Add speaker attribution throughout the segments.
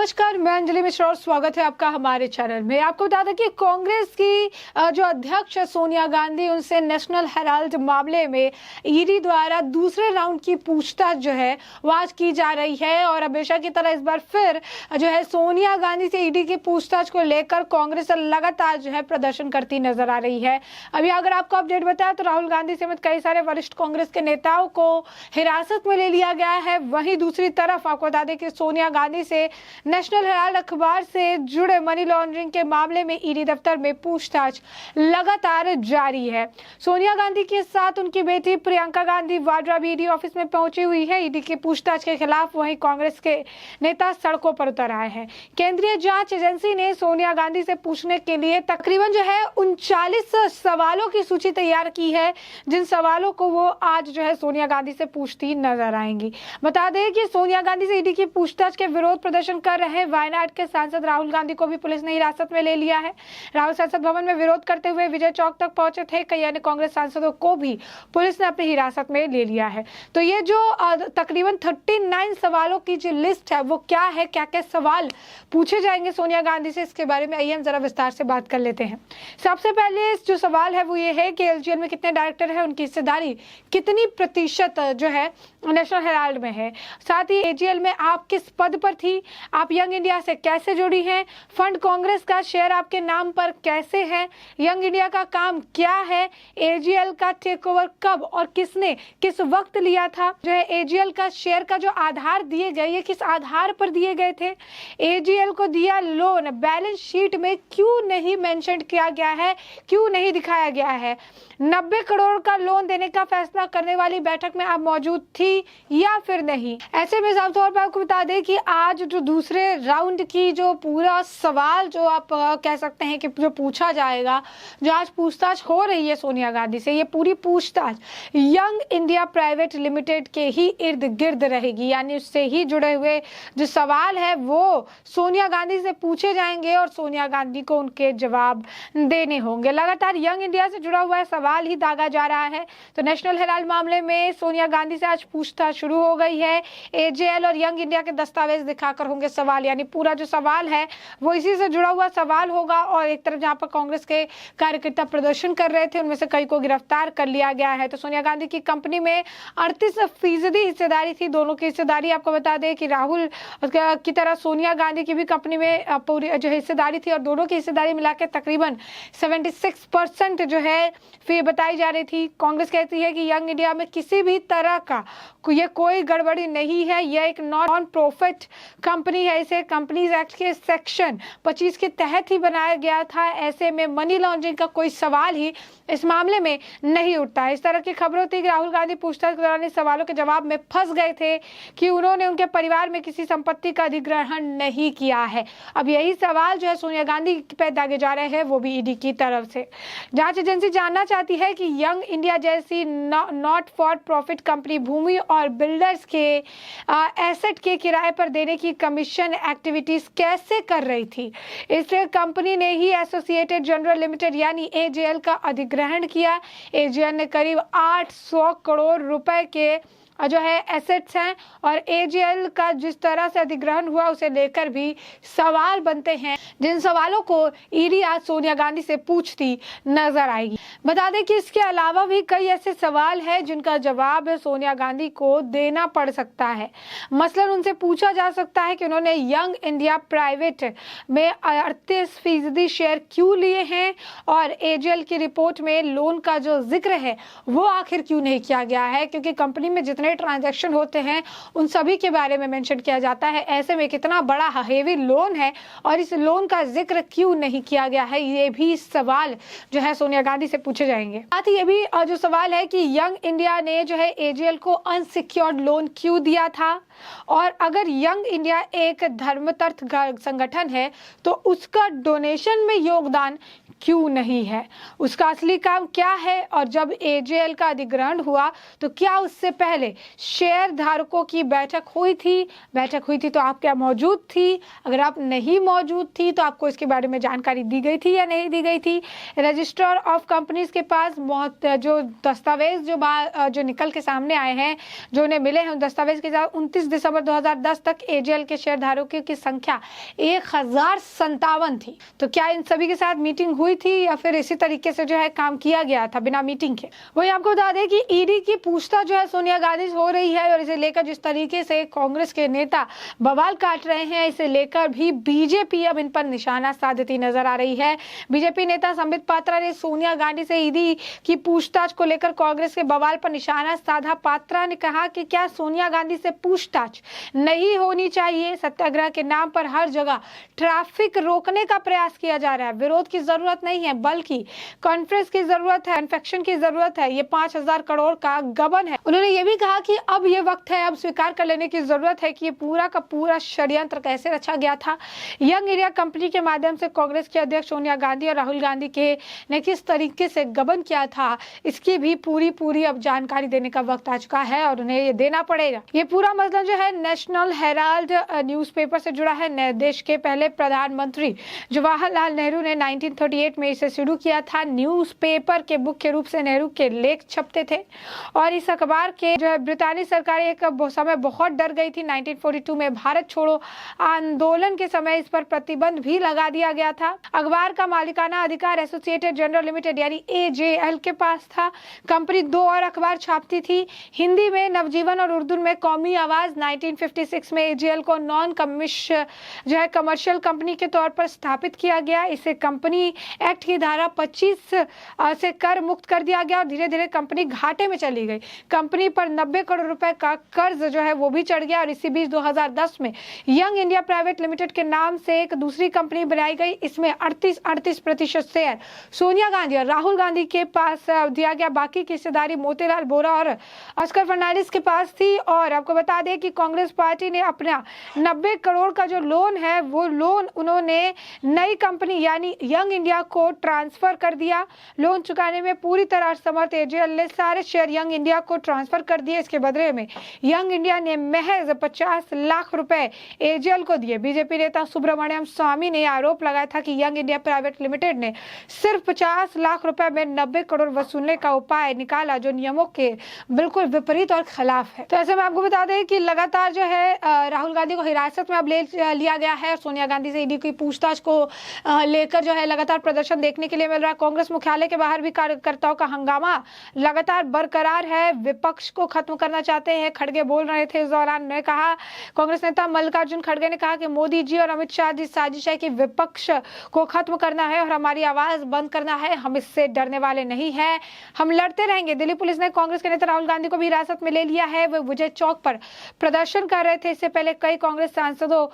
Speaker 1: नमस्कार, मैं अंजलि मिश्रा और स्वागत है आपका हमारे चैनल में। आपको बता दें कि कांग्रेस की जो अध्यक्ष सोनिया गांधी, उनसे नेशनल हेराल्ड मामले में ईडी द्वारा दूसरे राउंड की पूछताछ जो है वो आज की जा रही है। और हमेशा की तरह इस बार फिर जो है सोनिया गांधी से ईडी की पूछताछ को लेकर कांग्रेस लगातार जो है प्रदर्शन करती नजर आ रही है। अभी अगर आपको अपडेट बताया तो राहुल गांधी समेत कई सारे वरिष्ठ कांग्रेस के नेताओं को हिरासत में ले लिया गया है। वहीं दूसरी तरफ आपको बता दें कि सोनिया गांधी से नेशनल हेराल्ड अखबार से जुड़े मनी लॉन्ड्रिंग के मामले में ईडी दफ्तर में पूछताछ लगातार जारी है। सोनिया गांधी के साथ उनकी बेटी प्रियंका गांधी वाड्रा भी ईडी ऑफिस में पहुंची हुई है। ईडी की पूछताछ के खिलाफ वहीं कांग्रेस के नेता सड़कों पर उतर आए हैं। केंद्रीय जांच एजेंसी ने सोनिया गांधी से पूछने के लिए तकरीबन जो है 39 सवालों की सूची तैयार की है, जिन सवालों को वो आज जो है सोनिया गांधी से पूछती नजर आएंगी। बता दें कि सोनिया गांधी से ईडी की पूछताछ के विरोध प्रदर्शन कर रहे वायनाड के सांसद राहुल गांधी को भी पुलिस ने हिरासत में ले लिया है। राहुल संसद भवन में विरोध करते हुए विजय चौक तक पहुंचे थे। कई अन्य कांग्रेस सांसदों को भी पुलिस ने अपनी हिरासत में ले लिया है। तो ये जो तकरीबन 39 सवालों की जो लिस्ट है वो क्या है, क्या क्या सवाल पूछे जाएंगे सोनिया गांधी से, इसके बारे में आइए हम जरा विस्तार से बात कर लेते हैं। सबसे पहले जो सवाल है वो ये है कि एलजीएल में कितने डायरेक्टर है, उनकी हिस्सेदारी कितनी प्रतिशत जो है नेशनल हेराल्ड में है। साथ ही एजीएल में आप किस पद पर थी, आप यंग इंडिया से कैसे जुड़ी हैं, फंड कांग्रेस का शेयर आपके नाम पर कैसे है, यंग इंडिया का काम क्या है, एजीएल का टेकओवर कब और किसने किस वक्त लिया था, जो है एजीएल का शेयर का जो आधार दिए गए ये किस आधार पर दिए गए थे, एजीएल को दिया लोन बैलेंस शीट में क्यों नहीं मेंशन किया गया है, क्यों नहीं दिखाया गया है, 90 करोड़ का लोन देने का फैसला करने वाली बैठक में आप मौजूद थी या फिर नहीं। ऐसे में साफ तौर पर आपको बता दें कि आज जो दूसरे राउंड की जो पूरा सवाल जो आप कह सकते हैं कि जो पूछा जाएगा, जो आज पूछताछ हो रही है सोनिया गांधी से, ये पूरी पूछताछ यंग इंडिया प्राइवेट लिमिटेड के ही इर्द गिर्द रहेगी। यानी उससे ही जुड़े हुए जो सवाल है वो सोनिया गांधी से पूछे जाएंगे और सोनिया गांधी को उनके जवाब देने होंगे। लगातार यंग इंडिया से जुड़ा हुआ सवाल ही दागा जा रहा है। तो नेशनल हेराल्ड मामले में सोनिया गांधी से आज पूछताछ शुरू हो गई है। एजेएल और यंग इंडिया के दस्तावेज दिखाकर होंगे सवाल, यानी पूरा जो सवाल है वो इसी से जुड़ा हुआ सवाल होगा। और एक तरफ जहां पर कांग्रेस के कार्यकर्ता प्रदर्शन कर रहे थे, उनमें से कई को गिरफ्तार कर लिया गया है। तो सोनिया गांधी की कंपनी में 38% हिस्सेदारी थी। दोनों की हिस्सेदारी आपको बता दें कि राहुल की तरह सोनिया गांधी की भी कंपनी में पूरी जो हिस्सेदारी थी और दोनों की हिस्सेदारी मिला के तकरीबन 76% जो है फिर बताई जा रही थी। कांग्रेस कहती है कि यंग इंडिया में किसी भी तरह का ये कोई गड़बड़ी नहीं है, यह एक नॉन प्रॉफिट कंपनी है, इसे कंपनीज एक्ट के सेक्शन 25 के तहत ही बनाया गया था। ऐसे में मनी लॉन्ड्रिंग का कोई सवाल ही इस मामले में नहीं उठता है। इस तरह की खबरों थी कि राहुल गांधी पूछताछ के दौरान सवालों के जवाब में फंस गए थे कि उन्होंने उनके परिवार में किसी संपत्ति का अधिग्रहण नहीं किया है। अब यही सवाल जो है सोनिया गांधी पे दागे जा रहे हैं, वो भी ईडी की तरफ से। जांच एजेंसी जानना चाहती है कि यंग इंडिया जैसी नॉट फॉर प्रॉफिट कंपनी भूमि और बिल्डर्स के एसेट के किराए पर देने की कमीशन एक्टिविटीज कैसे कर रही थी। इसलिए कंपनी ने ही एसोसिएटेड जनरल लिमिटेड यानी एजेएल का अधिग्रहण किया। एजेएल ने करीब 800 करोड़ रुपए के जो है एसेट्स हैं और एजेएल का जिस तरह से अधिग्रहण हुआ उसे लेकर भी सवाल बनते हैं, जिन सवालों को ईडी आज सोनिया गांधी से पूछती नजर आएगी। बता दें कि इसके अलावा भी कई ऐसे सवाल हैं जिनका जवाब सोनिया गांधी को देना पड़ सकता है। मसलन उनसे पूछा जा सकता है कि उन्होंने यंग इंडिया प्राइवेट में 38% शेयर क्यों लिए हैं और एजेएल की रिपोर्ट में लोन का जो जिक्र है वो आखिर क्यों नहीं किया गया है, क्योंकि कंपनी में जितने ट्रांजैक्शन होते हैं उन सभी के बारे में मेंशन किया जाता है। ऐसे में कितना बड़ा हेवी लोन है और इस लोन का जिक्र क्यों नहीं किया गया है, ये भी सवाल जो है सोनिया गांधी से पूछे जाएंगे। साथ ही ये भी जो सवाल है कि यंग इंडिया ने जो है एजेएल को अनसिक्योर्ड लोन क्यों दिया था और अगर यंग इंडिया एक धर्मार्थ संगठन है तो उसका डोनेशन में योगदान क्यों नहीं है, उसका असली काम क्या है और जब एजेएल का अधिग्रहण हुआ तो क्या उससे पहले शेयर धारकों की बैठक हुई थी तो आप क्या मौजूद थी, अगर आप नहीं मौजूद थी तो आपको इसके बारे में जानकारी दी गई थी या नहीं दी गई थी। रजिस्ट्रार ऑफ कंपनीज के पास जो दस्तावेज जो निकल के सामने आए हैं, जो उन्हें मिले हैं, उन दस्तावेज के साथ 29 दिसंबर 2010 तक एजेएल के शेयरधारकों की संख्या 1057 थी। तो क्या इन सभी के साथ मीटिंग हुई थी या फिर इसी तरीके से जो है काम किया गया था बिना मीटिंग के? वही आपको बता दें कि ईडी की पूछताछ जो है सोनिया गांधी से हो रही है और इसे लेकर जिस तरीके से कांग्रेस के नेता बवाल काट रहे हैं, इसे लेकर भी बीजेपी अब इन पर निशाना साधती नजर आ रही है। बीजेपी नेता संबित पात्रा ने सोनिया गांधी से ईडी की पूछताछ को लेकर कांग्रेस के बवाल पर निशाना साधा। पात्रा ने कहा कि क्या सोनिया गांधी से पूछताछ नहीं होनी चाहिए? सत्याग्रह के नाम पर हर जगह ट्रैफिक रोकने का प्रयास किया जा रहा है। विरोध की जरूरत नहीं है बल्कि कॉन्फ्रेंस की जरूरत है, इन्फेक्शन की जरूरत है। ये 5,000 करोड़ का गबन है। उन्होंने ये भी कहा कि अब ये वक्त है, अब स्वीकार कर लेने की जरूरत है कि ये पूरा का पूरा षड्यंत्र कैसे रचा गया था। यंग इंडिया कंपनी के माध्यम से कांग्रेस के अध्यक्ष सोनिया गांधी और राहुल गांधी के ने किस तरीके से गबन किया था, इसकी भी पूरी अब जानकारी देने का वक्त आ चुका है और उन्हें ये देना पड़ेगा। ये पूरा मसला जो है नेशनल हेराल्ड न्यूज़पेपर से जुड़ा है। देश के पहले प्रधानमंत्री जवाहरलाल नेहरू ने 1938 में इसे शुरू किया था। न्यूज़पेपर के मुख्य रूप से नेहरू के लेख छपते थे और इस अखबार के जो है ब्रितानी सरकार एक समय बहुत डर गई थी। 1942 में भारत छोड़ो आंदोलन के समय इस पर प्रतिबंध भी लगा दिया गया था। अखबार का मालिकाना अधिकार एसोसिएटेड जर्नल लिमिटेड यानी एजेएल के पास था। कंपनी 2 और अखबार छापती थी, हिंदी में नवजीवन और उर्दू में कौमी आवाज। 1956 में एजेएल को नॉन कमर्शियल कंपनी के तौर पर स्थापित किया गया। इसे कंपनी एक्ट की धारा 25 से कर मुक्त कर दिया गया और धीरे धीरे कंपनी घाटे में चली गई। कंपनी पर 90 करोड़ रुपए का कर्ज जो है वो भी चढ़ गया और इसी बीच 2010 में यंग इंडिया प्राइवेट लिमिटेड के नाम से एक दूसरी कंपनी बनाई गई। इसमें 38% शेयर सोनिया गांधी और राहुल गांधी के पास दिया गया। बाकी की हिस्सेदारी मोतीलाल वोरा और ऑस्कर फर्नांडिस के पास थी। और आपको बता दें कि कांग्रेस पार्टी ने अपना 90 करोड़ का जो लोन है वो लोन उन्होंने नई कंपनी यानी यंग इंडिया को ट्रांसफर कर दिया। लोन चुकाने में पूरी तरह असमर्थ एजेएल ने सारे शेयर यंग इंडिया को ट्रांसफर कर दिए। इसके बदले में यंग इंडिया ने महज 50 लाख रुपए एजेएल को दिए। बीजेपी नेता सुब्रमण्यम स्वामी ने आरोप लगाया था कि यंग इंडिया प्राइवेट लिमिटेड ने सिर्फ 50 लाख रुपए में 90 करोड़ वसूलने का उपाय निकाला जो नियमों के बिल्कुल विपरीत और खिलाफ है। तो ऐसे में आपको बता दें कि लगातार जो है राहुल गांधी को हिरासत में अब ले लिया गया है। सोनिया गांधी से ईडी की पूछताछ को लेकर जो है लगातार प्रदर्शन देखने के लिए मिल रहा है। कांग्रेस मुख्यालय के बाहर भी कार्यकर्ताओं का हंगामा लगातार बरकरार है। विपक्ष को खत्म करना चाहते हैं, खड़गे बोल रहे थे। इस दौरान ने कहा, कांग्रेस नेता मल्लिकार्जुन खड़गे ने कहा कि मोदी जी और अमित शाह जी साजिश है कि विपक्ष को खत्म करना है और हमारी आवाज बंद करना है। हम इससे डरने वाले नहीं हैं, हम लड़ते रहेंगे। दिल्ली पुलिस ने कांग्रेस के नेता राहुल गांधी को भी हिरासत में ले लिया है। वे विजय चौक पर प्रदर्शन कर रहे थे। इससे पहले कई कांग्रेस सांसदों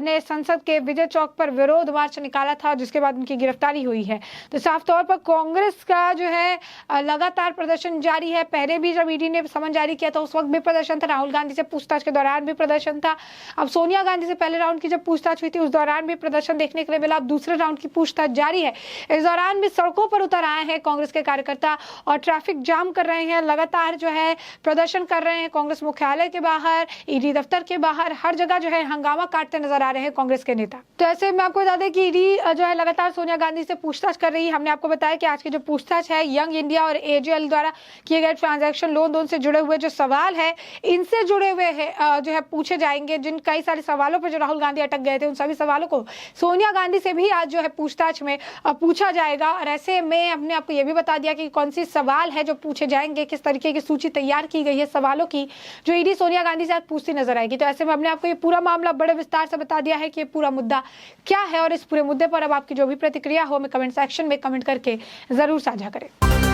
Speaker 1: ने संसद के विजय चौक पर विरोध मार्च निकाला था जिसके बाद उनकी गिरफ्तारी हुई है। तो साफ तौर पर कांग्रेस का जो है लगातार प्रदर्शन जारी है। पहले भी जब ईडी ने समन जारी किया था उस वक्त भी प्रदर्शन था, राहुल गांधी से पूछताछ के दौरान भी प्रदर्शन था। अब सोनिया गांधी से पहले राउंड की जब पूछताछ हुई थी उस दौरान भी प्रदर्शन देखने के लिए मिला। अब दूसरे राउंड की पूछताछ जारी है। इस दौरान भी सड़कों पर उतर आए हैं कांग्रेस के कार्यकर्ता और ट्रैफिक जाम कर रहे हैं, लगातार जो है प्रदर्शन कर रहे हैं। कांग्रेस मुख्यालय के बाहर, ईडी दफ्तर के बाहर, हर जगह जो है हंगामा काटते नजर आ रहे हैं कांग्रेस के नेता। तो ऐसे में आपको बता दें कि ईडी जो है लगातार सोनिया गांधी से पूछताछ कर रही है। हमने आपको बताया कि आज की जो पूछताछ है यंग इंडिया और एजेएल द्वारा किए गए ट्रांजैक्शन लोन से जुड़े हुए जो सवाल है इनसे जुड़े हुए है जो है पूछे जाएंगे। जिन कई सारे सवालों पर जो राहुल गांधी अटक गए थे उन सभी सवालों को सोनिया गांधी से भी आज जो है पूछताछ में पूछा जाएगा। और ऐसे में हमने आपको ये भी बता दिया कि कौन सी सवाल है जो पूछे जाएंगे, किस तरीके की सूची तैयार की गई है सवालों की जो ईडी सोनिया गांधी से आज पूछती नजर आएगी। तो ऐसे में हमने आपको ये पूरा मामला बड़े विस्तार से बता दिया है कि ये पूरा मुद्दा क्या है और इस पूरे मुद्दे पर अब आपकी जो भी प्रतिक्रिया हो हमें कमेंट सेक्शन में कमेंट करके जरूर साझा करें।